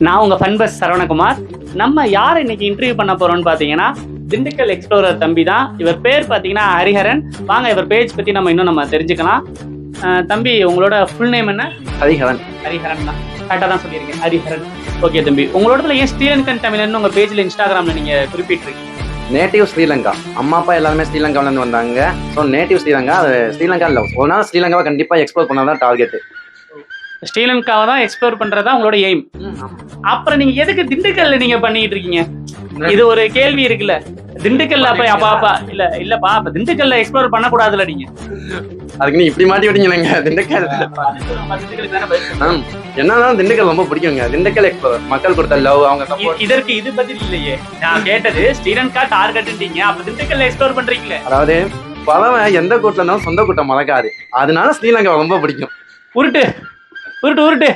நான் உங்க fun bus Saravanakumar. நம்ம யார் இன்னைக்கு இன்டர்வியூ பண்ண போறோம்னு பாத்தீங்கன்னா திண்டுக்கல் எக்ஸ்ப்ளோரர் தம்பி தான். இவர் பேர் பாத்தீங்கன்னா ஹரிஹரன். வாங்க இவர் பேஜ் பத்தி நம்ம தெரிஞ்சுக்கலாம். தம்பி உங்களோட ஃபுல் நேம் என்ன? ஹரிஹரன். ஹரிஹரன் தான், கரெக்டாக தான் சொல்லியிருக்கேன், ஹரிஹரன். ஓகே தம்பி, உங்களோடதுல ஏன் ஸ்ரீலங்கன் தமிழன் உங்க பேஜ்ல இன்ஸ்டாகிராம்ல நீங்க குறிப்பிட்டிருக்கீங்க? நேட்டிவ் ஸ்ரீலங்கா. அம்மா அப்பா எல்லாருமே ஸ்ரீலங்காவிலேருந்து வந்தாங்க. So native Sri Lanka. அது ஸ்ரீலங்கா இல்லை, ஒரு நாள் ஸ்ரீலங்காவை கண்டிப்பாக எக்ஸ்ப்ளோர் பண்ணாதான் டார்கெட். ஸ்ரீலங்காவை தான் எக்ஸ்ப்ளோர் பண்றதா உங்களோட எய்ம். அப்புறம் நீங்க எதுக்கு திண்டுக்கல்ல நீங்க பண்ணிட்டு இருக்கீங்க? இது ஒரு கேள்வி இருக்குல்ல. திண்டுக்கல்ல அப்பா இல்லப்பா, அப்ப திண்டுக்கல்ல எக்ஸ்ப்ளோர் பண்ணக்கூடாதுல நீங்க? அதுக்கு நீ இப்படி மாட்டி விட்டீங்க. திண்டுக்கல் என்னதான் திண்டுக்கல் ரொம்ப பிடிக்குங்க. திண்டுக்கல் எக்ஸ்ப்ளோர் மக்கள் கொடுத்த லவ், அவங்க இதற்கு இது பதில் இல்லையே. நான் கேட்டது ஸ்ரீலங்கா டார்கெட்ன்றீங்க, அப்ப திண்டுக்கல்ல எக்ஸ்ப்ளோர் பண்றீங்களே. அதாவது பழவன் எந்த கூட்டில் இருந்தாலும் சொந்த கூட்டம் மறக்காது. அதனால ஸ்ரீலங்கா ரொம்ப பிடிக்கும். உருட்டு உருட்டு உருட்டு.